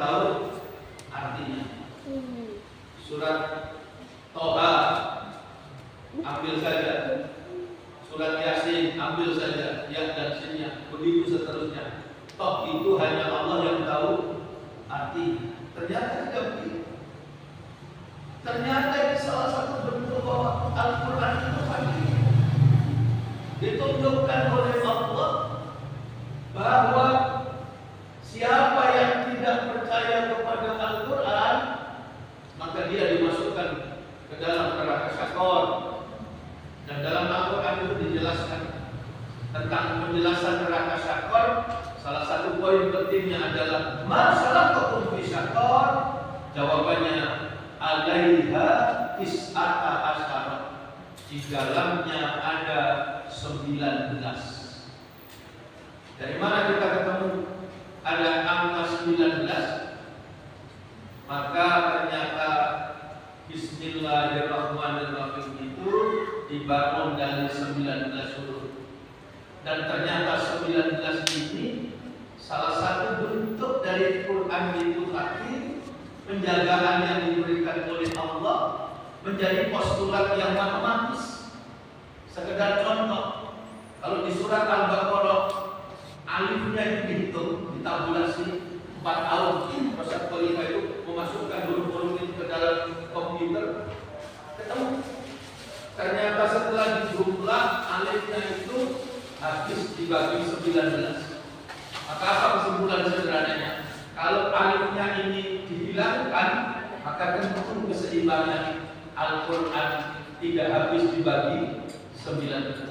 tahu artinya. Surat Toha ambil saja, surat Yasin ambil saja, ya dan sinnya, begitu seterusnya. Toh itu hanya Allah yang tahu artinya. Ternyata tidak begitu. Ternyata ini salah satu bentuk bahwa Al-Quran itu hadir, ditunjukkan oleh Allah bahwa siapa yang tidak percaya kepada Al-Quran, maka dia dimasukkan ke dalam neraka Syaqor. Dan dalam Al-Quran itu dijelaskan tentang penjelasan neraka Syaqor. Salah satu poin pentingnya adalah masalah hukum fi Syaqor. Jawabannya alaiha tis'ata asyara. Di dalamnya ada 19. Dari mana kita ketemu ada angka 19? Maka ternyata Bismillahirrahmanirrahim itu dibangun dari 19 huruf. Dan ternyata 19 ini salah satu bentuk dari Quran itu hakim, penjagaan yang diberikan oleh Allah, menjadi postulat yang matematis. Sekedar contoh, kalau di surat Al-Baqarah alifnya itu dihitung, ditabulasi 4 tahun. Proses Khalifah itu memasukkan huruf-huruf itu ke dalam komputer, ketemu. Ternyata setelah dijumlah alifnya itu habis dibagi 19. Maka apa kesimpulan sederhananya? Kalau alifnya ini dihilangkan, maka tentu keseimbangan Al-Quran tidak habis dibagi 19.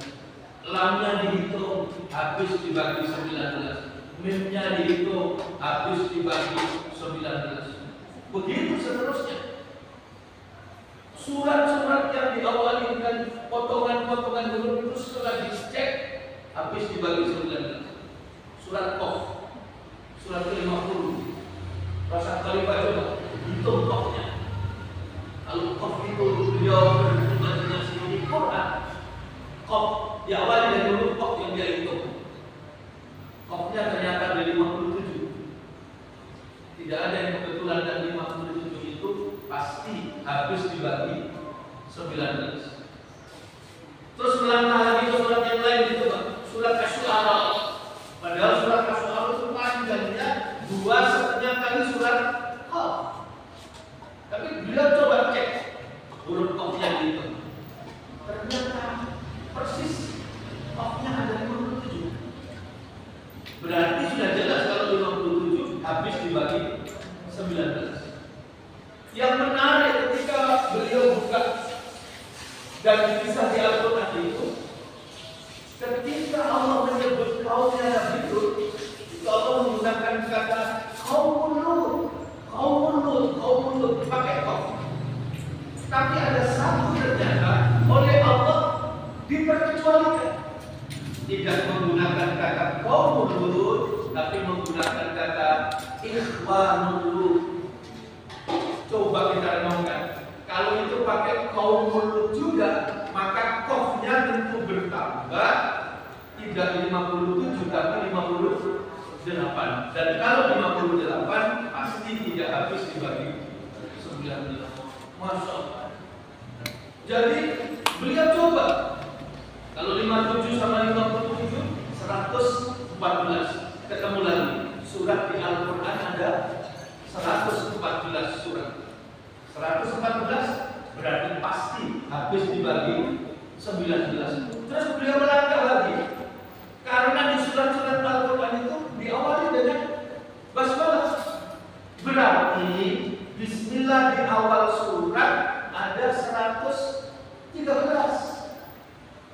Lamnya dihitung habis dibagi 19. Mimnya dihitung habis dibagi 19. Begitu seterusnya. Surat-surat yang diawali dengan potongan-potongan huruf itu setelah dicek habis dibagi 19. Surat Qaf, surat ke-50. Proses Khalifah coba hitung Qafnya. Kalau Qaf itu beliau berimajinasi di Quran. Qaf diawali dari huruf Qaf yang dia hitung. Qafnya ternyata ada 57. Tidak ada yang kebetulan, dan 57 itu pasti habis dibagi 19. Terus melangkah lagi ke surat yang lain itu, surat Asy-Syu'ara. Padahal surat Asy-Syu'ara itu panjangnya 2,5 kali surat Qaf. Tapi beliau coba cek huruf Qafnya itu. Ternyata persis Qafnya ada 57. Berarti sudah jelas kalau 57 habis dibagi 19. Yang menarik ketika beliau buka dan kisah di Al-Quran itu, ketika Allah menyebut kaumnya Nabi Lut, itu Allah menggunakan kata Qaumun Lut, pakai kaum. Tapi ada satu ternyata oleh Allah diperkecualikan, tidak menggunakan kata Qaumun Lut, tapi menggunakan kata Ikhwanul Lut. Coba kita renungkan, kalau itu pakai Qaumun Lut juga, maka qafnya tentu bertambah, tidak 57 tapi 58. Dan kalau 58 pasti tidak habis dibagi 19. Masya Allah. Jadi beliau coba, kalau 57 sama 57 114. Ketemu lagi surat di Al-Quran ada 114 surat. 114 berarti pasti habis dibagi 19. Terus beliau melangkah lagi, karena di surat-surat Al-Quran itu diawali dengan basmalah. Berarti Bismillah di awal surat ada 113.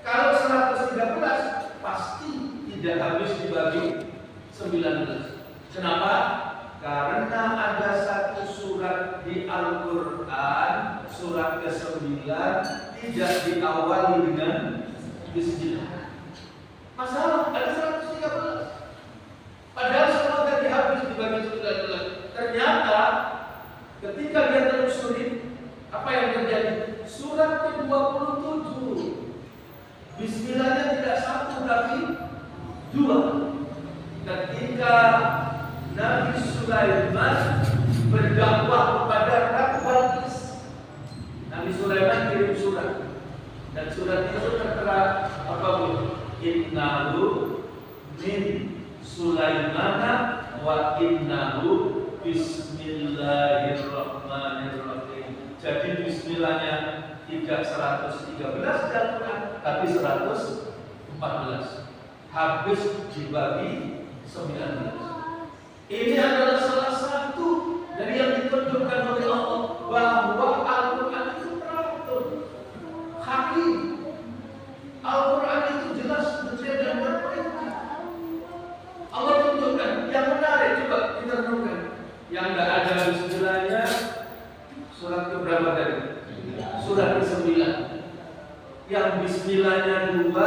Kalau 113 pasti tidak habis dibagi 19. Kenapa? Karena ada satu surat di Al-Quran, surat ke-9, tidak diawali dengan Bismillah. Masalah ada 113. Padahal semua tadi habis dibagi 19. Ternyata ketika dia telusuri, apa yang terjadi? Surat ke-27 Bismillahnya tidak satu tapi dua. Ketika Nabi Sulaiman berdakwah kepada Ratu Balqis. Nabi Sulaiman kirim surat, dan surat itu tertera apa bu? Innahu min Sulaimana wa innahu bismillahirrahmanirrahim. Jadi bismillahnya tidak 113 Al-Quran, tapi 114. Habis dibagi 19. Ini adalah salah satu dari yang ditunjukkan oleh Allah bahwa Al-Quran itu teratur, hakim. Al-Quran itu jelas detail dan berperinci. Allah tunjukkan yang menarik, coba kita renungkan. Yang tidak ada bismillahnya surat keberapa tadi? Surat ke-9. Yang bismillahnya 2,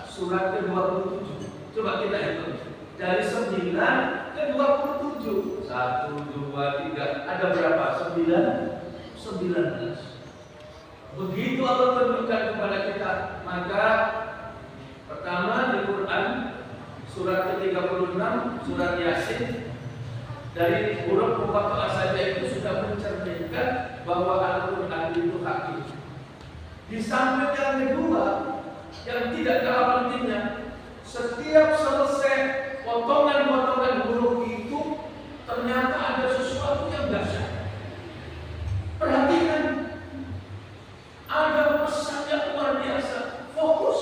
surat ke-27. Coba kita hitung. Dari 9 ke 27. 1, 2, 3. Ada berapa? 19. Begitu Allah tunjukkan kepada kita. Maka pertama di Quran surat ke-36, surat Yasin, dari huruf muqatta'ah saja itu sudah mencerminkan bahwa Al-Quran itu hakim. Di samping yang kedua, yang tidak kalah pentingnya, setiap selesai potongan-potongan huruf itu ternyata ada sesuatu yang dahsyat. Perhatikan, ada pesan yang luar biasa. Fokus.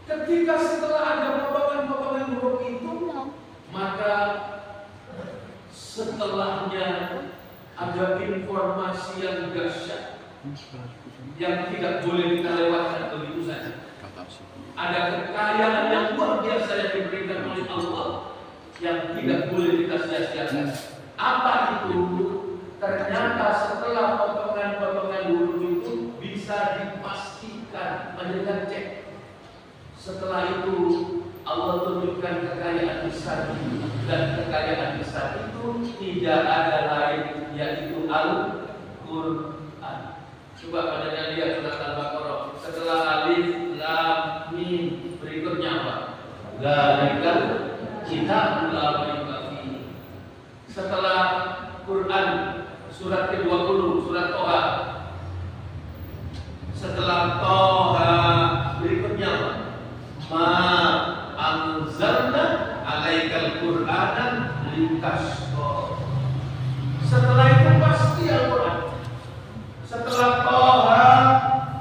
Ketika setelah ada potongan-potongan huruf itu, maka setelahnya ada informasi yang dahsyat yang tidak boleh kita lewatkan begitu saja. Ada kekayaan yang luar biasa yang diberikan oleh Allah yang tidak boleh kita sia-siakan. Apa itu? Ternyata setelah potongan-potongan huruf itu bisa dipastikan, dengan cek. Setelah itu Allah tunjukkan kekayaan besar, dan kekayaan besar itu tidak ada lain yaitu Al-Quran. Coba pada lihat surat Al-Baqarah. Setelah alif, lam, mim, berikutnya apa? Dzalikal kitabul la raiba fihi. Setelah Quran surat ke-20, surat Toha. Setelah Toha berikutnya apa? Ma anzalna alaikal Qur'ana litashqa. Setelah itu pasti Al-Quran. Setelah Toha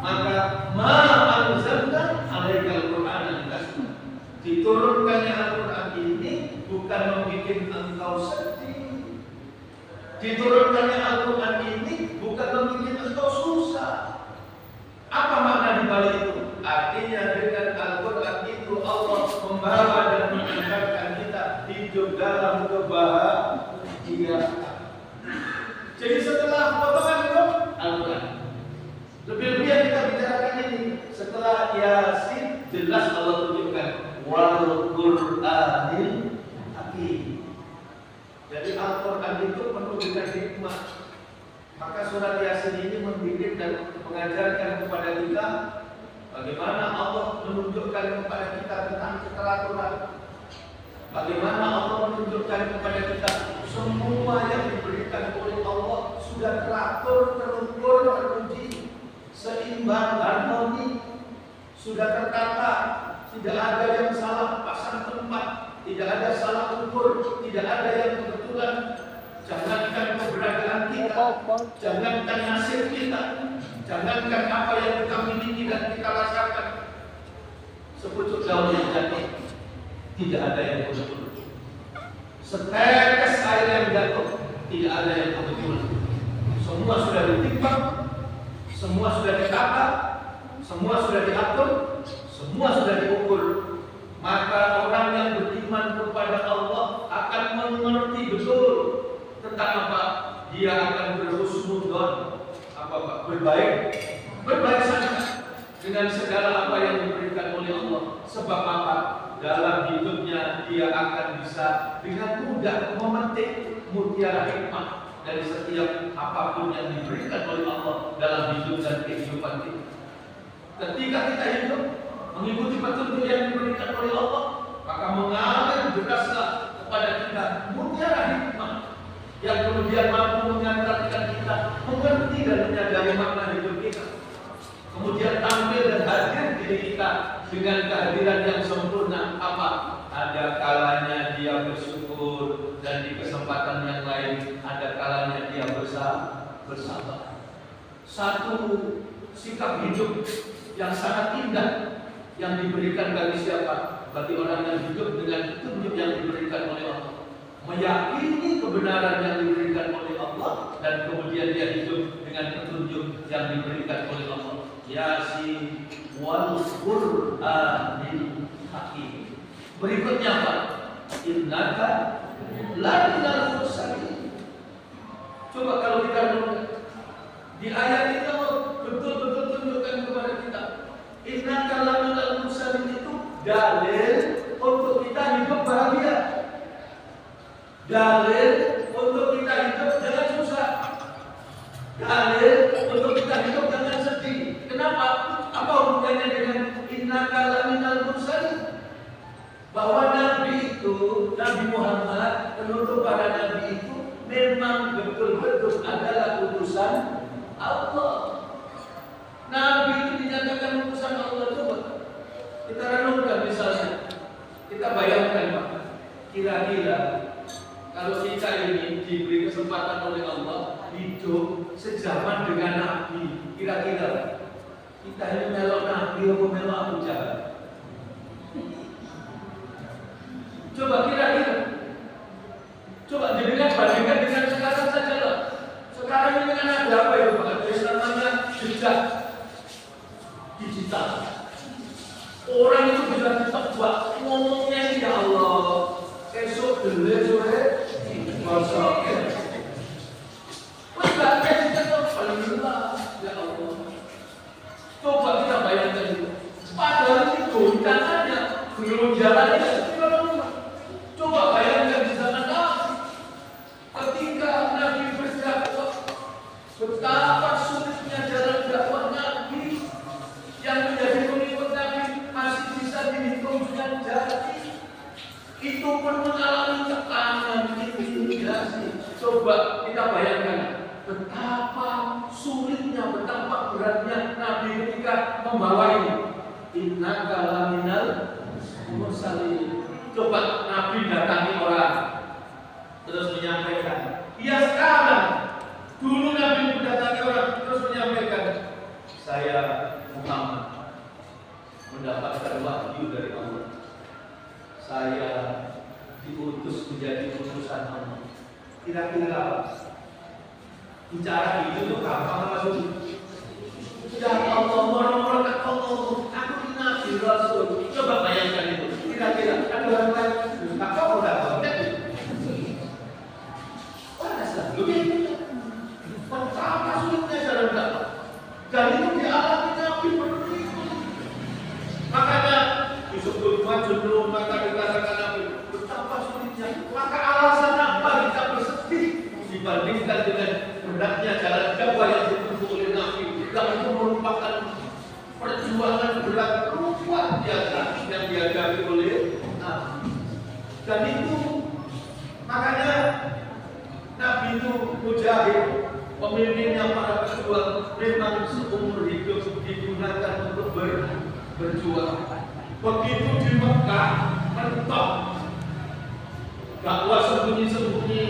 maka ma anzalna alaikal Qur'ana litashqa. Diturunkannya Al-Quran ini bukan membuat engkau sedih. Diturunkannya Al-Quran ini bukan membuat engkau susah. Apa makna di balik itu? Artinya dengan Al-Quran itu Allah membawa dan mengantarkan kita hidup dalam kebahagiaan. Jadi setelah potongan itu Al-Quran. Lebih-lebih yang kita bicarakan ini setelah Yasin jelas Allah tunjukkan wal Qur'anil Hakim. Jadi Al-Quran itu penuh dengan hikmah. Maka surat Yasin ini mendidik dan mengajarkan kepada kita bagaimana Allah menunjukkan kepada kita tentang keteraturan. Bagaimana Allah menunjukkan kepada kita semua yang diberikan oleh Allah sudah teratur, terukur, teruji, seimbang, harmoni, sudah tertata, tidak ada yang salah pasang tempat, tidak ada salah ukur, tidak ada yang kebetulan. Jangankan keberadaan kita, jangankan nasib kita, jangankan apa yang kita miliki dan kita rasakan. Sepucuk daun yang jatuh, tidak ada yang kebetulan. Setetes air yang jatuh, tidak ada yang kebetulan. Semua sudah ditimbang, semua sudah ditata, semua sudah diatur, semua sudah diukur. Maka orang yang beriman kepada Allah akan mengerti betul tentang apa? Dia akan berhusnudzon, apa Pak? Berbaik sangka dengan segala apa yang diberikan oleh Allah. Sebab apa? Dalam hidupnya dia akan bisa dengan mudah memetik mutiara hikmah dari setiap apapun yang diberikan oleh Allah dalam hidup dan kehidupan kita. Ketika kita hidup mengikuti petunjuk yang diberikan oleh Allah, maka mengalir deraslah kepada kita mutiara hikmah yang kemudian mampu mengantarkan kita mengerti dan menyadari makna hidup kita. Kemudian tampil dan hadir diri kita dengan kehadiran yang sempurna. Apa? Ada kalanya dia bersyukur, dan di kesempatan yang lain ada kalanya dia bersabar. Satu sikap hidup yang sangat indah yang diberikan bagi siapa? Bagi orang yang hidup dengan petunjuk yang diberikan oleh Allah, meyakini kebenaran yang diberikan oleh Allah, dan kemudian dia hidup dengan petunjuk yang diberikan oleh Allah. Yasin wal Qur'anil Hakim. Berikutnya apa? Innaka laminal mursalin. Coba kalau kita renungkan di ayat itu, betul-betul tunjukkan kepada kita innaka laminal mursalin itu dalil untuk kita hidup bahagia, dalil untuk kita hidup jangan susah, dalil untuk kita hidup jangan sedih. Kenapa? Apa hubungannya dengan innaka laminal mursalin? Bahwa Nabi itu, Nabi Muhammad, penutup para Nabi itu memang betul-betul adalah utusan Allah. Nabi itu dinyatakan utusan Allah. Coba kita renungkan misalnya, kita bayangkan Pak, kira-kira kalau kita ini diberi kesempatan oleh Allah hidup sejaman dengan Nabi, kira-kira kita ini melok Nabi atau melok Abu Jahal? Coba kira-kira, coba jenengan bandingkan dengan sekarang saja lah. Sekarang ini kan ada apa ya Pak? Ada namanya jejak digital. Orang itu bisa ditebak ngomongnya ya Allah. Esok dulu sore masuk. Enggak kita alhamdulillah ya Allah. Coba kita bayangkan itu. Padahal itu goncangannya belum jalannya. Coba bayangkan di zaman Nabi, ketika Nabi berdakwah, betapa sulitnya jalan dakwah Nabi. Yang menjadi pengikut Nabi masih bisa dihitung dengan jari. Itu pun mengalami tekanan, intimidasi. Coba kita bayangkan betapa sulitnya, betapa beratnya Nabi ketika membawa ini. Innaka laminal mursalin. Coba Nabi datangi orang terus menyampaikan, ya sekarang. Dulu Nabi mendatangi orang terus menyampaikan, saya Muhammad mendapatkan wahyu dari Allah. Saya diutus menjadi utusan Allah. Kira-kira bicara itu tuh gampang apa sulit? Ya Allah, mohon aku ini Nabi Rasul. Coba bayangkan itu. Kira-kira ada orang lain apa udah konten? Lu betapa sulitnya jalan dakwah. Dan itu dialami Nabi berikut. Makanya disebut majnun, maka dikatakan Nabi betapa sulitnya. Maka alasan apa kita bersedih dibandingkan dengan beratnya jalan dakwah yang ditempuh oleh Nabi? Yang itu merupakan perjuangan berat luar biasa yang dihadapi oleh Nabi. Dan itu makanya Nabi itu mujahid, pemimpinnya para pejuang, memang seumur hidup digunakan untuk berjuang. Begitu di Mekah mentok dakwah sembunyi-sembunyi,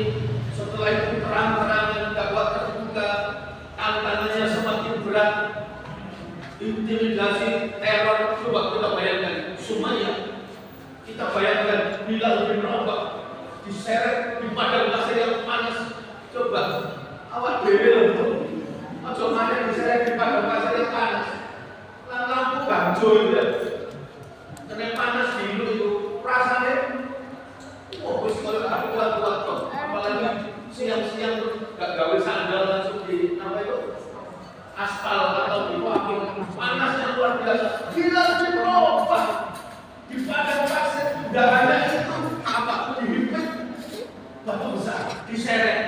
setelah itu terang-terangan dakwah terbuka, tantangannya semakin berat, intimidasi, teror. Coba kita bayangkan Sumayyah, kita bayangkan Bilal bin Rabah diseret di padang pasir yang panas. Coba awak dewe lho, aja maneh diseret di padang pasir yang panas. Lampu banjo itu ya, kena panas dulu itu rasanya. Wis kalau aku kuat-kuat kok, apalagi siang-siang gak gawe sandal langsung di apa itu aspal atau di wakil, panasnya luar biasa. Bilal bin Rabah di padang pasir, tidak ada itu apa dihimpit batu besar, diseret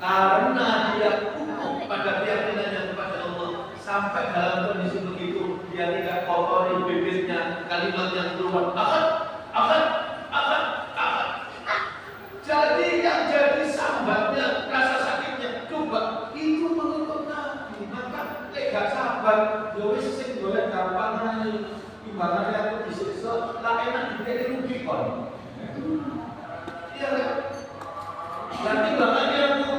karena dia kukuh pada keyakinannya kepada Allah. Sampai dalam kondisi begitu dia tidak kotori bibirnya, kalimat yang keluar ahad. yang jadi sambatnya, rasa sakitnya, coba itu mengikut Nabi. Maka gak sabar, ya wis sing golek gampang ae. Ibaratnya aku disiksa, lah enak dikene rugi kon. Iya kan? Berarti makanya aku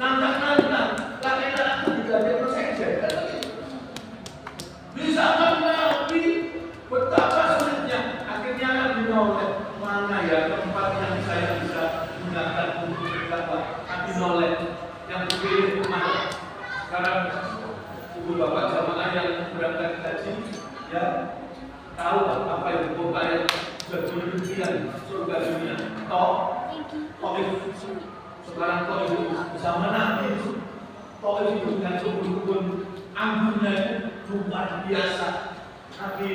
nantang-nantang, lah enak aku digadekno sekjen. Bisa kan Nabi betapa sulitnya, akhirnya Nabi noleh. Mana ya tempat yang saya bisa gunakan untuk berdakwah? Nabi noleh. Yang dipilih kemana? Sekarang ibu bapak jamaah yang berangkat haji, ya tahu apa itu pokoknya berjuang surga dunia. Toh itu sekarang toh itu bersama Nabi. Toh itu dengan kebun-kebun anggurnya luar biasa. Nabi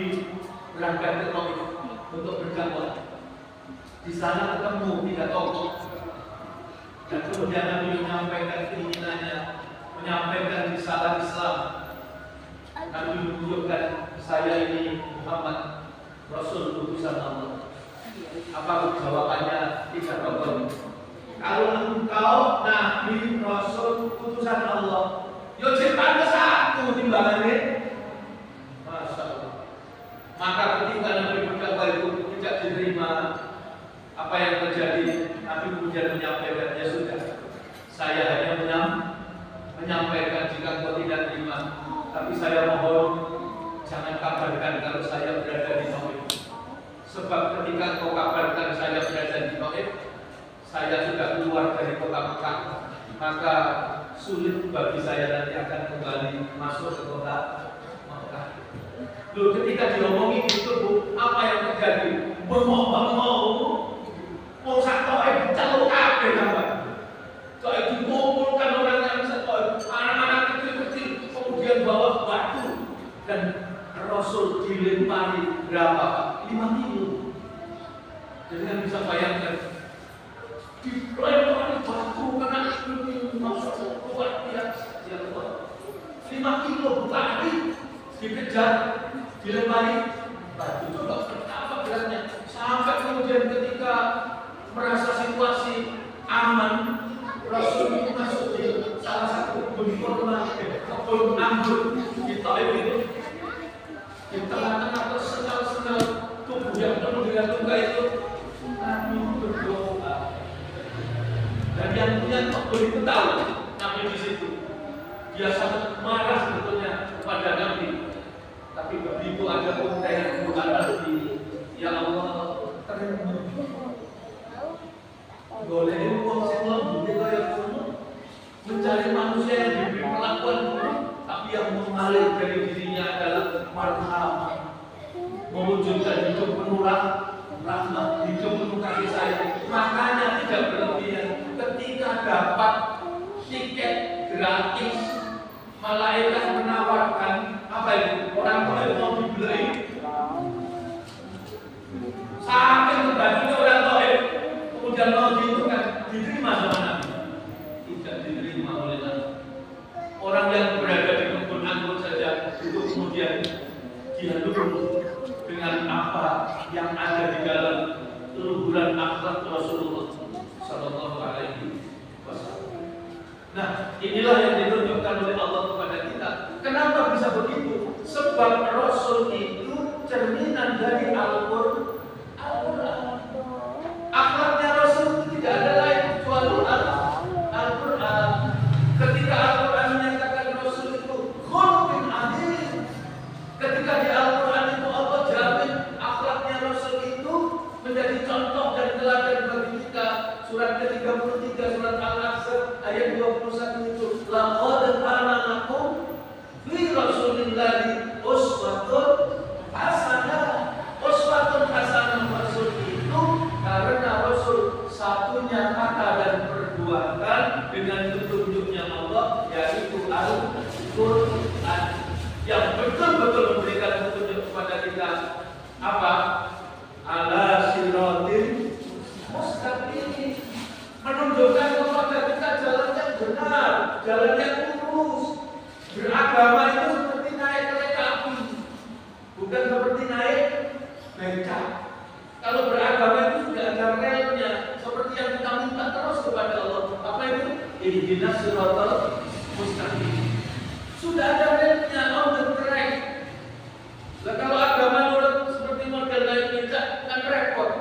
berangkat ke Toh untuk berdakwah. Di sana ketemu 3 tokoh, dan kemudian Nabi menyampaikan keinginannya, menyampaikan risalah Islam. Nabi menunjukkan, saya ini Muhammad, Rasul utusan Allah. Apa jawabannya? 3 tokoh. Kalau engkau Nabi, Rasul utusan Allah, yo cepat ke satu timbangannya. Masya Allah. Maka ketika Nabi berdakwah itu tidak diterima, apa yang terjadi? Nabi kemudian menyampaikan, ya sudah, saya hanya menyampaikan jika kau tidak terima, tapi saya mohon jangan kabarkan kalau saya berada di Taif. Sebab ketika kau kabarkan saya berada di Taif, saya sudah keluar dari kota Mekah, maka sulit bagi saya nanti akan kembali masuk ke kota Mekah. Loh, ketika diomongin itu, Bu, apa yang terjadi? Bengok-bengok. Mau satu calon kabeh tambah. Kalau dikumpulkan orang yang satu, anak-anak kecil-kecil, kemudian bawa batu dan Rasul dilempari berapa? 5 kilo. Jadi kan bisa bayangkan, dilempari batu karena masuk luar biasa. 5 kilo berlari, dikejar, dilempari batu. Coba betapa beratnya. Sampai kemudian ketika merasa situasi aman, Rasul masuk di salah satu kebun anggur di Taif itu. Di tengah-tengah tersengal-sengal tubuh yang penuh dengan luka itu, Nabi berdoa. Dan yang punya kebun itu tahu Nabi di situ. Dia sangat marah sebetulnya kepada Nabi. Tapi begitu ada unta yang berdoa Nabi, ya Allah, terima. Boleh uang sekolah budi kaya kono, mencari manusia yang diberi perlakuan buruk, tapi yang mengalir dari dirinya adalah marhamah, mewujudkan hidup penuh rahmat, hidup penuh kasih sayang. Makanya tidak berlebihan. Ketika dapat tiket gratis, malaikat menawarkan apa itu? Orang boleh mau dibeli. Sampai kebagian orang Taif, kemudian mau itu kan diterima sama Nabi, tidak diterima oleh Nabi. Orang yang berada di kebun anggur saja itu kemudian dia lulus dengan apa yang ada di dalam luhuran akhlak Rasulullah Sallallahu Alaihi Wasallam. Nah, inilah yang ditunjukkan oleh Allah kepada kita. Kenapa bisa begitu? Sebab Rasul itu cerminan dari Al-Quran. Akhlaknya Rasul itu tidak ada lain kecuali Al-Quran. Ketika Al-Quran menyatakan Rasul itu khuluqin azim, ketika di Al-Quran itu Allah jamin akhlaknya Rasul itu menjadi contoh dan teladan bagi kita. Surat ke-33 surat Al-Ahzab ayat 21 itu, laqad kana lakum fi Rasulillahi uswatun hasanah. Uswatun hasanah Rasul itu karena Rasul satunya kata dan perbuatan dengan petunjuknya Allah, yaitu Al-Quran, yang betul-betul memberikan petunjuk kepada kita apa? Ala siratin mustaqim, menunjukkan kepada kita jalan yang benar, jalan yang lurus. Beragama itu seperti naik kereta api, bukan seperti naik becak. Kalau beragama itu sudah ada relnya, seperti yang kita minta ihdinas siratal mustaqim. Sudah ada rednya, on the track. Nah, kalau agama menurut seperti model lain becak kan repot.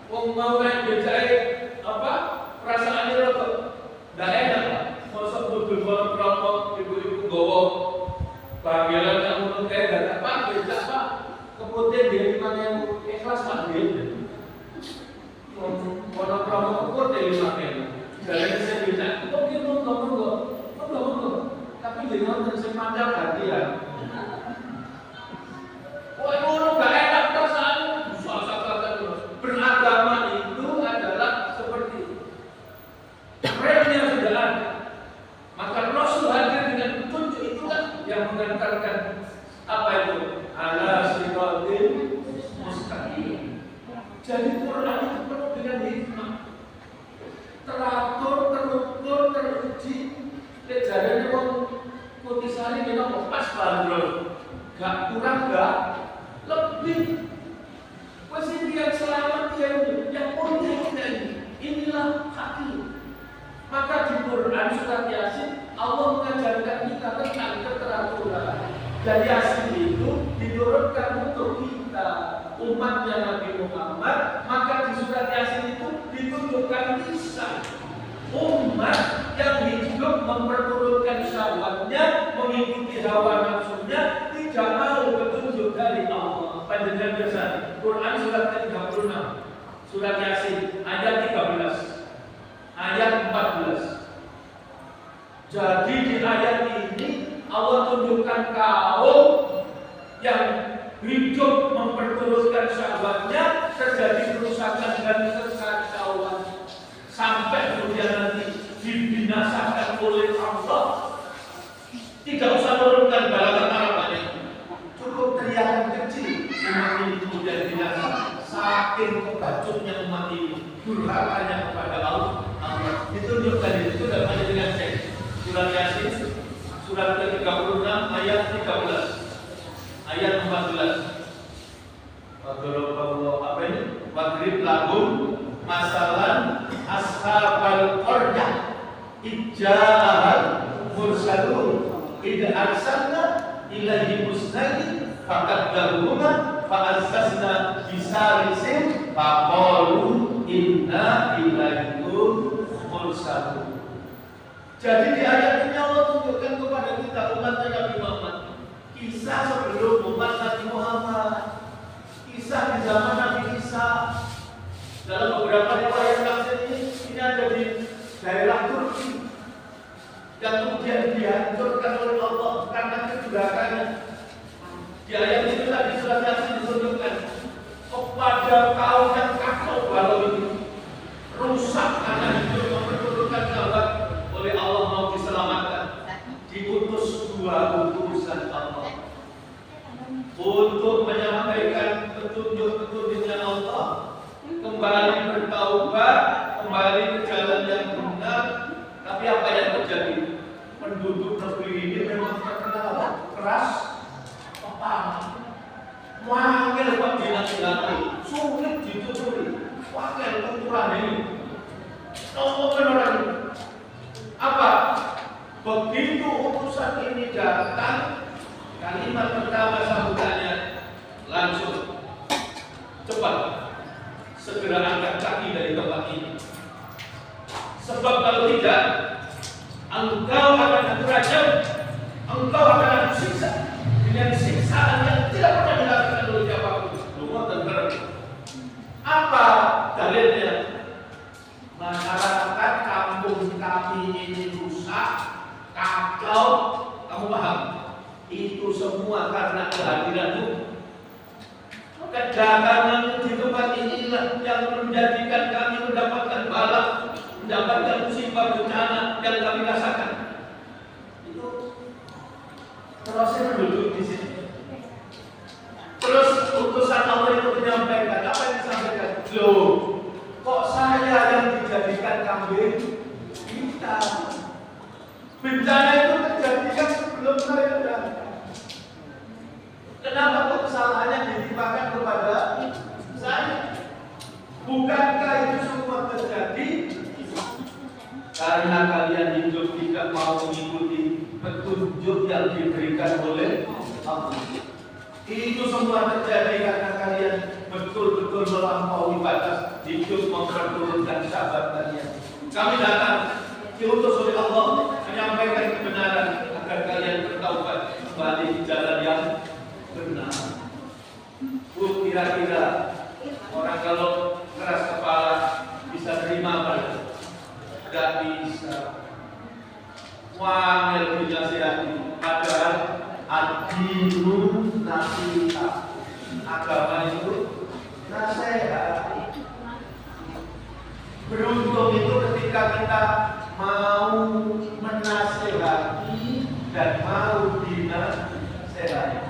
Wong mau naik becak apa? Perasaannya repot. Nggak enak Pak. Masuk mobil kelompok ibu-ibu gowo panggilan yang menurut kayak gak apa becak Pak. Kemudian dia gimana yang ikhlas Pak dia. Kalau kelompok dia dipakai. Dari saya becak, kok gitu monggo. Tapi dengan saya pandang hati ya. Wah, itu gak enak perasaan. Beragama itu adalah seperti remnya sudah ada. Maka Rasul hadir dengan petunjuk itulah yang mengantarkan apa itu? Ala siratil mustaqim. Jadi Quran itu penuh dengan hikmah. Teratur, terukur, teruji. Kejadiannya wong Kutisari kita mau pas bandrol. Gak kurang, gak lebih. Pasti yang selamat yang mulia kita ini. Inilah hakim. Maka di Quran surat Yasin Allah mengajarkan kita tentang keteraturan. Dan Yasin itu diturunkan untuk kita umatnya Nabi Muhammad. Maka di surat Yasin itu ditunjukkan kisah umat yang hidup memperturutkan syahwatnya, mengikuti hawa nafsunya, tidak mau petunjuk dari Allah. Panjenengan biasa Quran surat ke-36 surat Yasin ayat 13 ayat 14. Jadi di ayat ini Allah tunjukkan kaum yang hidup memperturutkan syahwatnya, terjadi kerusakan dan kekacauan sampai kemudian nanti dibinasakan oleh Allah. Tidak usah menurunkan balapan harapannya, cukup teriakan kecil umat ini kemudian binasa. Saking kebacutnya umat ini, durhakanya kepada Allah. Ditunjukkan itu dalam ayat dengan cek surat Yasin surat ke-36 ayat 13 ayat 14. Apa ini? Wadrib lahum masalan ashabal qaryah ija'al mursalun idza arsalna ilaihi musnadin faqaddaruhuma fa'azzazna bisarisin faqalu inna ilaikum mursalun. Jadi di ayat ini Allah tunjukkan kepada kita umatnya Nabi Muhammad kisah sebelum umat Nabi Muhammad, kisah di zaman Nabi Isa. Dalam beberapa riwayat tafsir ini ada di daerah Turki yang kemudian dihancurkan oleh Allah karena kedurakannya. Di ayat itu tadi surat Yasin disebutkan kepada kaum yang kacau balau ini, rusak karena hidup memperturutkan syahwat, oleh Allah mau diselamatkan. Diutus dua utusan Allah untuk menyampaikan petunjuk-petunjuknya Allah, kembali bertaubat, kembali ke jalan yang benar. Tapi apa yang terjadi? Penduduk negeri ini memang terkenal keras kepala. Wakil Pak dinasti sulit dituturi. Wakil ukuran ini. Ngomongin orang ini. Apa? Begitu utusan ini datang, kalimat pertama sambutannya langsung cepat. Segera angkat kaki dari tempat ini. Sebab kalau tidak, engkau akan aku rajam, engkau akan aku siksa dengan siksaan yang tidak pernah dilakukan oleh siapapun. Lumut dan berat. Apa dalilnya? Masyarakat kampung kami ini rusak, kacau. Kamu paham? Itu semua karena kehadiranmu. Kedatangan di tempat inilah yang menjadikan kami mendapatkan bala, mendapatkan musibah bencana yang kami rasakan. Itu proses duduk di sini. Terus utusan Allah itu menyampaikan apa yang disampaikan? Loh, kok saya yang dijadikan kambing? Kita. Bencana itu terjadi kan sebelum saya datang. Kenapa kok kesalahannya ditimpakan kepada saya? Bukankah itu semua terjadi karena kalian hidup tidak mau mengikuti petunjuk yang diberikan oleh Allah. Itu semua terjadi karena kalian betul-betul melampaui batas hidup memperturutkan sahabat kalian. Kami datang diutus oleh Allah menyampaikan kebenaran agar kalian bertaubat kembali di jalan yang benar. Kira-kira orang kalau keras kepala bisa terima apa? Tidak bisa. Wangel dinasihati. Padahal ad-dinun nasihat. Agama itu nasihat. Beruntung itu ketika kita mau menasehati dan mau dinasehati.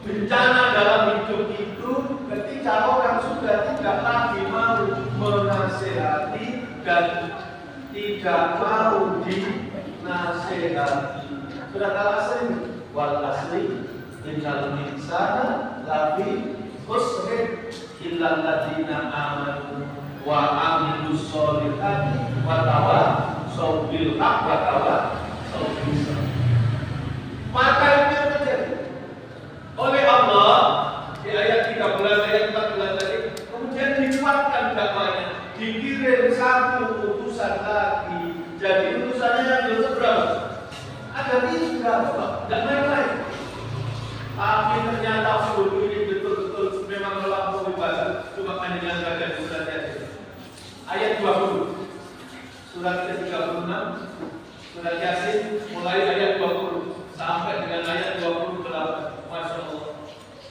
Bencana dalam hidup itu ketika orang sudah tidak lagi mau menasehati dan tidak mau dinasehati. Sudah kalah asli, wal asli innal insana lafi khusr illa alladziina aamanu wa 'amilus sholihati wa tawassaw bil haqqi wa tawassaw bis sabr. Maka itu yang terjadi oleh Allah di ayat 13 ayat 14 tadi, kemudian dikuatkan dakwahnya, dikirim satu utusan lagi. Jadi utusannya yang berapa? Ada 3, tidak main-main. Tapi ternyata guru ini betul-betul memang melampaui batas, cuma dengan bagian suratnya. Ayat 20 surat ke-36 surat Yasin mulai ayat 20 sampai dengan ayat 28. Masya Allah.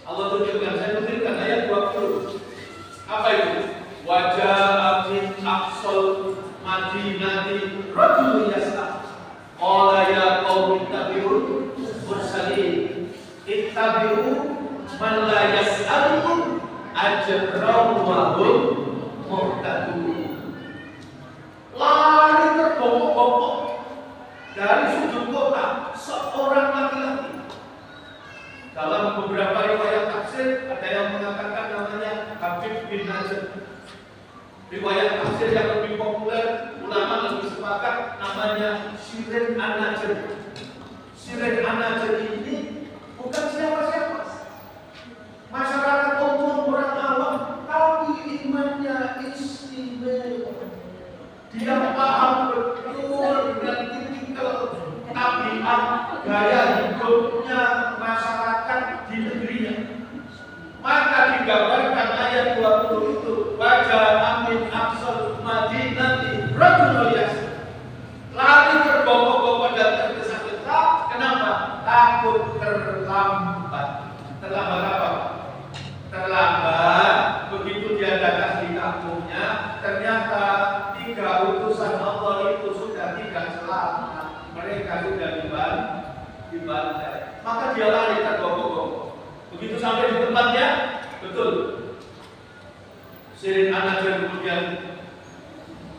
Allah tunjukkan, saya tunjukkan ayat 20. Apa itu? Wajah min aqsal madinati rajulun yas'a. Qala ya qaumi ittabi'u mursalin. Ittabi'u man la yas'alukum ajran wa hum muhtadun. Lari terbongkok-bongkok dari sudut kota seorang laki-laki. Dalam beberapa riwayat tafsir ada yang mengatakan namanya Habib bin Najr. Riwayat tafsir yang lebih populer, ulama lebih sepakat namanya Sirin An-Najr. Sirin An-Najr ini bukan siapa-siapa, masyarakat umum, orang awam, tapi imannya istimewa. Dia paham betul dengan tipikal tabiat gaya hidupnya masyarakat di negerinya. Maka digambarkan ayat 20 itu, wajah amin aqsal madinati rajulun yas'a. Lari terbongkok-bongkok dan tergesa-gesa. Kenapa? Takut terlambat. Terlambat apa? Terlambat. Begitu dia datang di kampungnya, ternyata 3 utusan Allah itu sudah tidak selamat. Mereka sudah dibantai. Maka dia lari terbongkok-bongkok. Begitu sampai di tempatnya, betul. Sirin An-Najr kemudian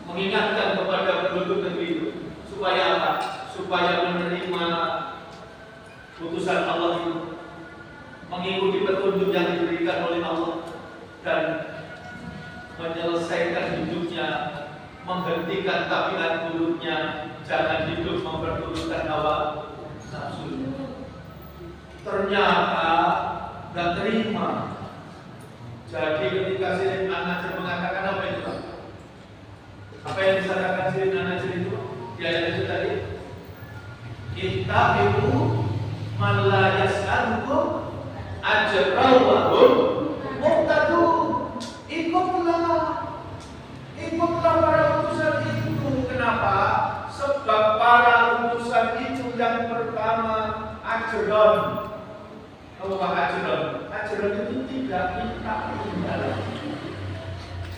mengingatkan kepada penduduk negeri itu supaya apa? Supaya menerima putusan Allah itu, mengikuti petunjuk yang diberikan oleh Allah dan menyelesaikan hidupnya, menghentikan tabiat buruknya, jangan hidup memperturutkan hawa nafsu. Ternyata tidak terima. Jadi ketika Sirin An-Najr mengatakan apa itu? Apa yang disampaikan Sirin An-Najr itu? Di ayat itu tadi, ittabi'u man la yas'alukum ajran wa hum muhtadun. Ikutlah para utusan itu. Kenapa? Sebab para utusan itu yang pertama ajran. Apa ajran? Ajran itu tidak minta imbalan.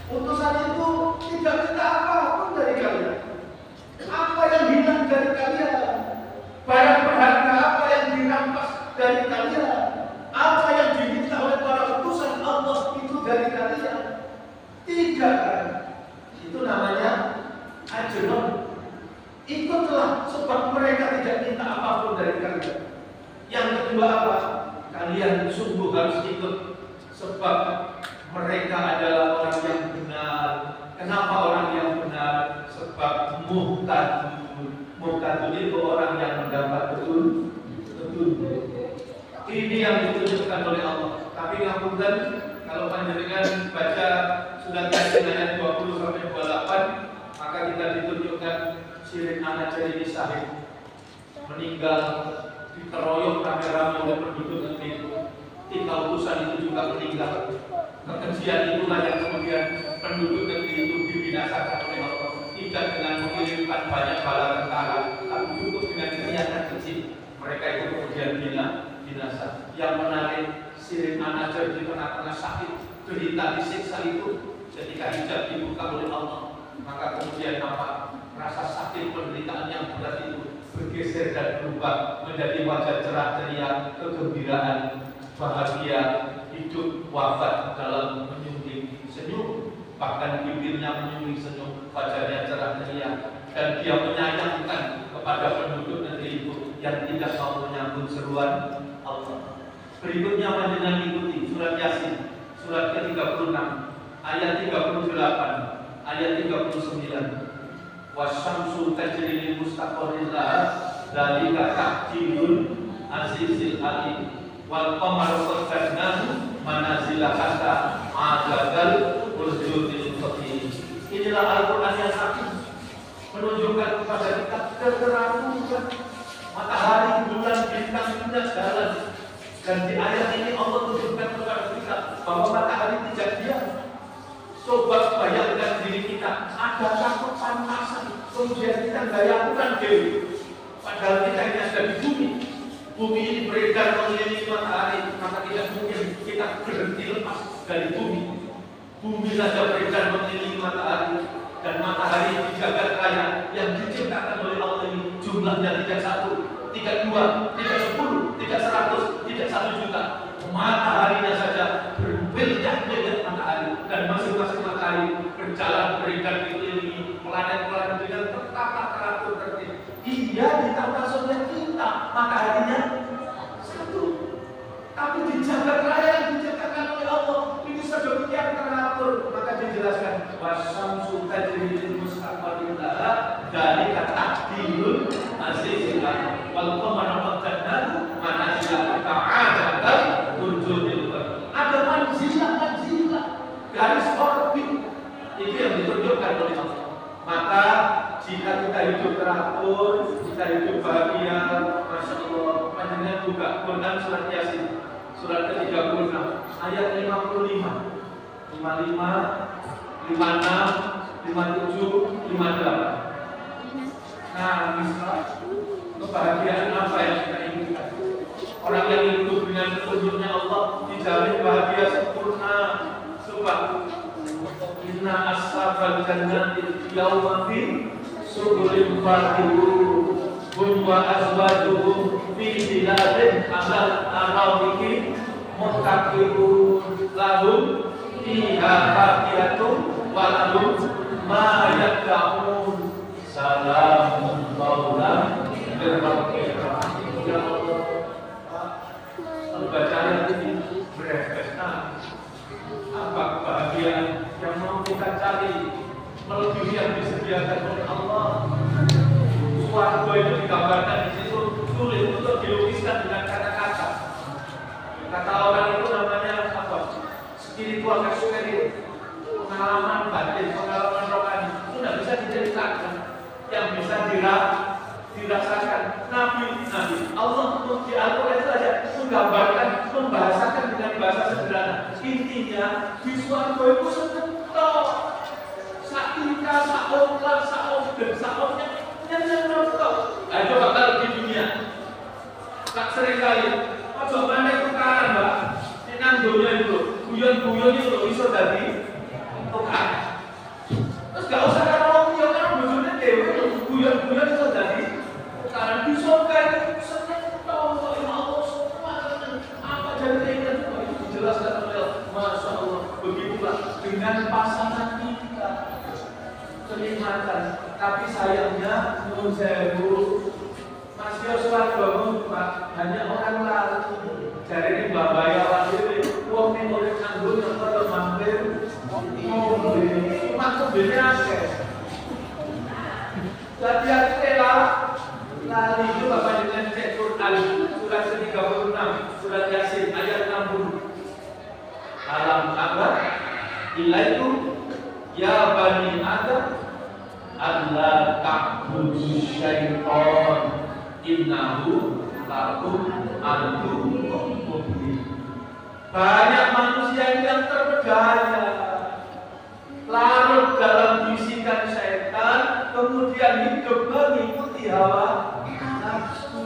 Utusan itu tidak minta apapun dari kalian. Apa yang hilang dari kalian? Barang berharga apa yang dirampas dari kalian? Apa yang diminta oleh para utusan Allah itu dari kalian? Tidak. Itu namanya ajran. Ikutlah sebab mereka tidak minta apapun dari kalian. Yang kedua apa? Kalian sungguh harus ikut sebab mereka adalah orang yang benar. Kenapa orang yang benar? Sebab Sebab muhtadun itu orang yang mendapat betul. Ini yang ditunjukkan oleh Allah. Tapi ngapunten, kalau panjenengan baca surat Yasin ayat 20 sampai 28, maka kita ditunjukkan Sirin anak jadi Sahib meninggal dikeroyok rame-rame oleh penduduk negeri itu. 3 utusan itu juga meninggal. Kekejian itulah yang kemudian penduduk negeri itu dibinasakan oleh Allah. Tidak dengan mengirimkan banyak bala tentara, tapi cukup dengan niatan kecil. Mereka itu kemudian binasa. Yang menarik, Sirin An-Najjar di tengah-tengah sakit, derita, disiksa itu, ketika hijab dibuka oleh Allah, maka kemudian apa? Rasa sakit penderitaan yang berat itu bergeser dan berubah menjadi wajah cerah ceria, kegembiraan, bahagia, hidup, wafat dalam menyunting senyum. Bahkan bibirnya menyunting senyum, wajahnya cerah ceria, dan dia menyayangkan kepada penduduk negeri itu yang tidak mau menyambut seruan Allah. Berikutnya panjenengan ikuti surat Yasin, surat ke-36, ayat 38, ayat 39. Wasyamsu tajri li mustaqarrin laha dzalika taqdirul azizil alim wal qamaru qaddarnahu manazila hatta adadal urjudil qadid. Inilah Al-Qur'an yang hakim, menunjukkan kepada kita keteraturan matahari, bulan, bintang, bulan jalan. Dan di ayat ini Allah tunjukkan kepada kita bahwa matahari tidak diam. Coba bayangkan diri kita, ada takut panasan, kemudian kita nggak lakukan dewi. Padahal kita ini ada di bumi. Bumi ini beredar mengelilingi matahari, maka tidak mungkin kita berhenti lepas dari bumi. Bumi saja beredar mengelilingi matahari, dan matahari di jagat raya yang diciptakan oleh Allah ini jumlahnya tidak 1, tidak 2, tidak 10, tidak 100, tidak 1 juta. Mataharinya saja berbiliar-biliar matahari, dan masing-masing matahari berjalan beredar dikelilingi planet-planet dengan tertata teratur tertib. Iya, ditata oleh kita mataharinya 1, tapi di jagat raya yang diciptakan oleh Allah ini sedemikian teratur. Maka dijelaskan wasyamsu tajri li mustaqarrin laha dzalika taqdirul azizil alim wal qamara qaddarnahu manazila ta'ala urjudil qadid. Ada manzilah garis orbit itu yang ditunjukkan oleh Allah. Maka jika kita hidup teratur, kita hidup bahagia, masya Allah. Panjenengan buka Quran surat Yasin, surat ke-36, ayat 55, 56, 57, 58. Nah, misalnya kebahagiaan apa yang kita inginkan? Orang yang hidup dengan petunjuknya Allah dijamin bahagia sempurna. Sebab inna ashabal jannati yawma fi suburin fakihun wa azwajuhum fi zilalin alal ara'iki muttaqun lahum fiha fakihatun wa lahum ma yad'un salamun qawlan min rabbir rahim. Ya Allah, bacaan ini berefekna apa kebahagiaan yang mau kita cari melebihi yang disediakan oleh Allah. Suatu itu digambarkan di situ sulit untuk dilukiskan dengan kata-kata. Kata orang itu namanya apa? Spiritual experience, pengalaman batin, pengalaman rohani. Itu tidak bisa diceritakan, yang bisa dirasakan. Nabi Allah di Al-Quran itu saja menggambarkan, membahasakan dengan bahasa sederhana. Intinya di suatu itu sebentar sakinka, sa'omlah, dan sa'omnya yang nonton. Nah, coba kalau di dunia tak sering kali ojo mana itu tukaran, Mbak. Ini nang dunia itu guyon-guyon itu loh iso dadi tukaran. Terus gak usah karo wong yo kan bojone dhewe guyon-guyon iso dadi tukaran. Disokan seneng to Allah semua apa jadi ingat itu dijelaskan oleh Masya Allah. Begitulah dengan pasangan kita kenikmatan, tapi sayangnya menurut saya Mas Yosua bangun Pak, hanya orang lalu dari ini babaya wajib uang ini oleh anggur yang pada mampir ngombe, cuma kebeli aja Jadi aku rela lali itu Bapak dengan cek Quran surat ke-36 surat Yasin ayat 60. Alam tara ilaikum ya bani Adam alla ta'budu syaitan innahu lakum aduwwun mubin. Banyak manusia yang terpedaya larut dalam bisikan setan, kemudian hidup mengikuti hawa nafsu.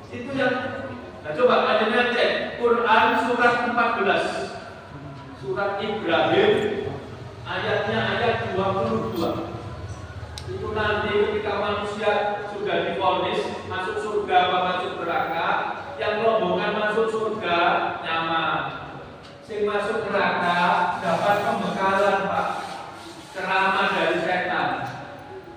Itu yang. Nah coba aja cek Quran surat 14, surat Ibrahim, ayatnya ayat 22. Itu nanti ketika manusia sudah divonis masuk surga atau masuk neraka, yang rombongan masuk surga nyaman. Sing masuk neraka dapat pembekalan Pak, ceramah dari setan.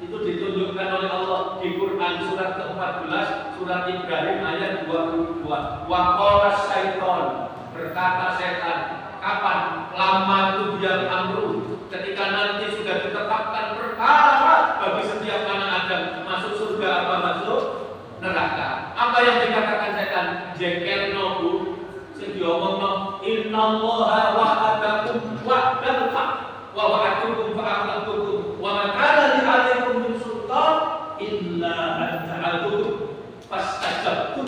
Itu ditunjukkan oleh Allah di Quran surat ke-14 surat Ibrahim ayat 22. Wa qala syaiton, berkata setan, kapan? Lama tubial amru, ketika nanti sudah ditetapkan perkara bagi setiap anak Adam masuk surga apa masuk neraka. Apa yang dikatakan setan? Jekerno Bu, sing diomongno innallaha wa'adakum wa'dal haq wa wa'atukum fa'akhlaqtukum wa ma kana li 'alaikum min sultan illa an ta'budu fastajabtum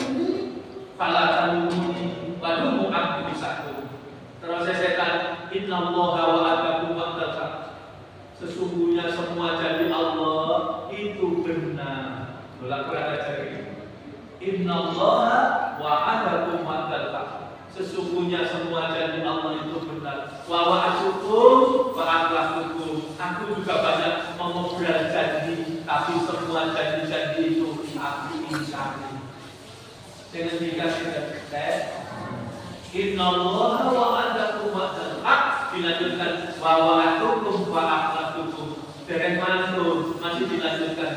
fala talumuni wa lumu anfusakum. Terus setan, innallaha wa'adakum wa'dal haq, sesungguhnya semua janji Allah itu benar. Ulang berada jadi innallaha wa'adakum wa'dal haq, sesungguhnya semua janji Allah itu benar. Wa wa'atukum wa akhlaqukum, aku juga banyak mengobrol janji, tapi semua janji-janji itu aku ingkari. Dengan dikasih innallaha wa'adakum wa'dal haq, dilanjutkan wa wa'atukum wa akhlaqukum. Dereng mantul masih dilanjutkan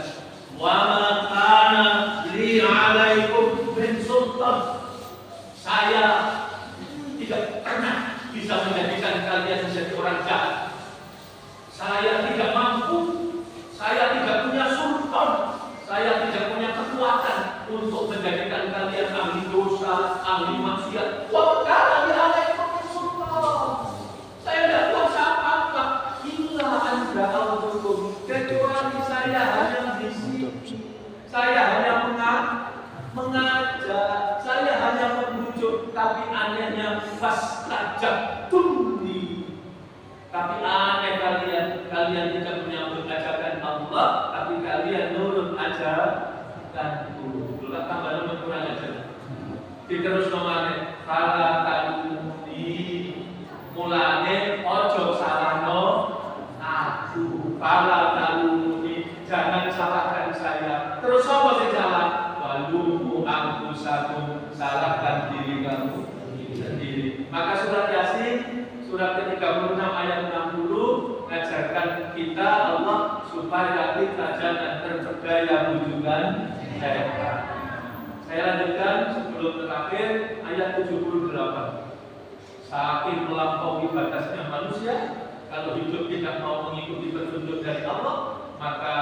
wa ma kana li 'alaikum min sultan, saya tidak pernah bisa menjadikan kalian menjadi orang jahat. Saya tidak mampu, saya tidak punya sultan, saya tidak punya kekuatan untuk menjadikan kalian ahli dosa, ahli maksiat. Wa kana li 'alaikum min sultan, saya tidak kuasa apa-apa. Illa anda al-hukum, kecuali saya hanya bisik, saya hanya mengajak, saya hanya membujuk, tapi anehnya fastajabtumni. Tapi aneh kalian tidak menyambut ajakan Allah, tapi kalian nurut ajakanku. Belum tambah kurang aja. Diterus nomane fala taluni, mulane ojo salahno aku. Fala taluni, jangan salahkan saya. Terus apa sing salah? Walumu anfusakum, salahkan diri kamu sendiri. Maka surat Yasin surat ke-36 ayat 60 mengajarkan kita Allah supaya kita jangan terpedaya bujukan setan. Saya lanjutkan sebelum terakhir ayat 78. Saking melampaui batasnya manusia, kalau hidup tidak mau mengikuti petunjuk dari Allah, maka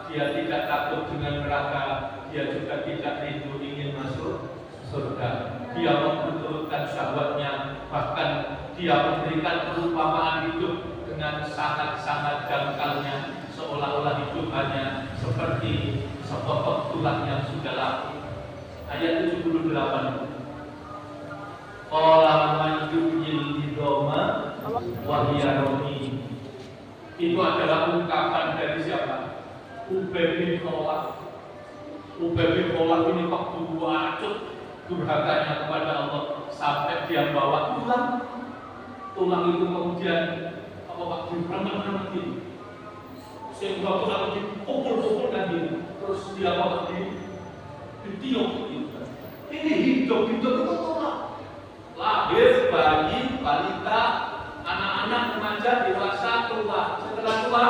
dia tidak takut dengan neraka, dia juga tidak rindu ingin masuk surga. Dia memperturutkan syahwatnya, bahkan dia memberikan perumpamaan hidup dengan sangat-sangat dangkalnya, seolah-olah hidup hanya seperti sepotong tulang yang sudah lapuk. Ayat 78. Qala man yuhyil idoma wa hiya ramim. Itu adalah ungkapan dari siapa? Ubay bin Khalaf. Ubay bin Khalaf ini waktu wacut durhakanya kepada Allah sampai dia bawa tulang itu kemudian waktu remen-remen ini. Sehingga tulang dipukul-pukul kan ini. Terus dia bawa ditiup gitu. Ini hidup itu tulang. Lahir bayi, balita, anak-anak, remaja, dewasa, tua. Setelah tua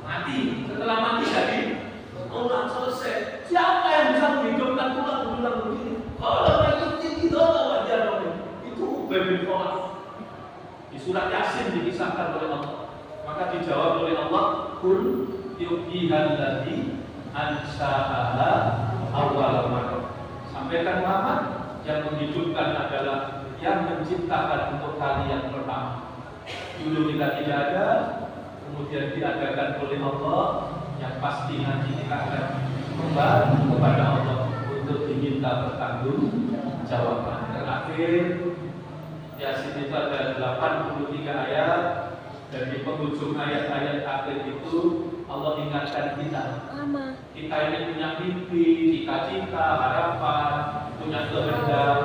mati. Setelah mati jadi tulang selesai. Siapa yang bisa menghidupkan tulang begini? Kalau itu itu Ubay bin Khalaf. Di surat Yasin dikisahkan oleh Allah. Maka dijawab oleh Allah, "Qul yuhyihan ladzi ansa'aha awal marrah. Sampaikan Muhammad, yang menghidupkan adalah yang menciptakan untuk kali yang pertama. Dulu kita tidak ada, kemudian diadakan oleh Allah, yang pasti nanti kita akan kembali kepada Allah untuk diminta pertanggungjawaban. Terakhir, Yasin itu ada 83 ayat, dan di penghujung ayat-ayat akhir itu Allah ingatkan kita. Kita ini punya mimpi, cita-cita, harapan, punya kehendak,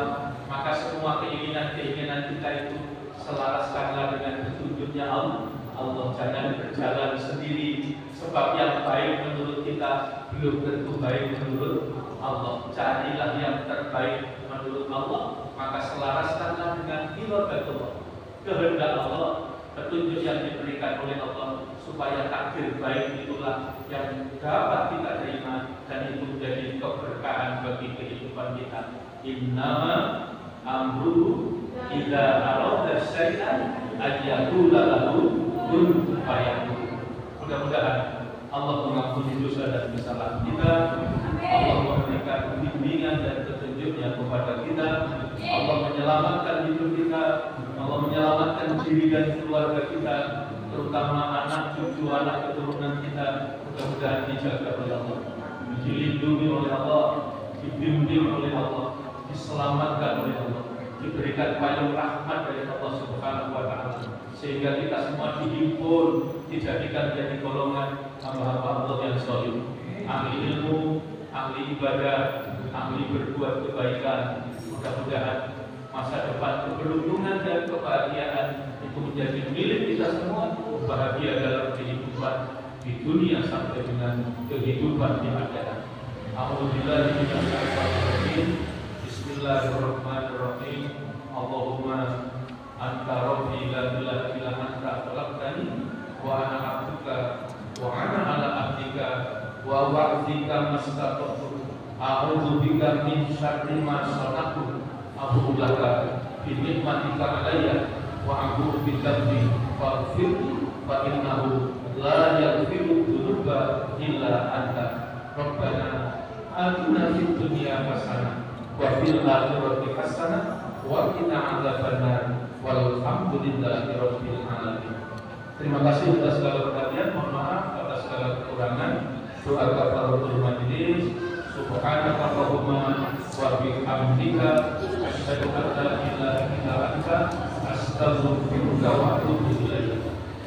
maka semua keinginan-keinginan kita itu selaraskanlah dengan petunjuknya Allah. Jangan berjalan sendiri, sebab yang baik menurut kita belum tentu baik menurut Allah. Carilah yang terbaik menurut Allah, maka selaraskanlah dengan iradatullah, kehendak Allah, petunjuk yang diberikan oleh Allah, supaya takdir baik itulah yang dapat kita terima, dan itu menjadi keberkahan bagi kehidupan kita. Innama amruhu idza arada syai'an ayyaqula lahu kun fayakun. Mudah-mudahan Allah mengampuni dosa dan kesalahan kita, Allah memberikan bimbingan dan petunjuknya kepada kita, Allah menyelamatkan hidup kita, Allah menyelamatkan diri dan keluarga kita, terutama anak cucu, anak keturunan kita. Mudah-mudahan dijaga oleh Allah, dilindungi oleh Allah, dibimbing oleh Allah, diselamatkan oleh Allah, diberikan payung rahmat dari Allah Subhanahu wa Ta'ala, sehingga kita semua dihimpun, dijadikan menjadi golongan hamba-hamba Allah yang saleh, ahli ilmu, ahli ibadah, ahli berbuat kebaikan. Mudah-mudahan masa depan keberuntungan dan kebahagiaan itu menjadi milik kita semua, bahagia dalam kehidupan di dunia sampai dengan kehidupan di akhirat. Alhamdulillah, Bismillahirrahmanirrahim. Allahumma anta rabbi la ilaha illa anta khalaqtani wa ana 'abduka wa ana 'ala 'ahdika wa wa'dika mastata'tu. A'udzu bika min syarri ma sana'tu. Abu laka bi nikmatika alayya wa a'udzu bika min faghfirli fa innahu la yaghfiru dzunuba illa anta. Rabbana atina fid dunya hasanah wa fil akhirati hasanah wa qina adzabannar. Walhamdulillahi rabbil alamin. Terima kasih atas segala perhatian, mohon maaf atas segala kekurangan. Doa kafaratul majelis. Subhanaka Allahumma wa bihamdika asyhadu an la ilaha illa anta astaghfiruka wa atubu ilaik.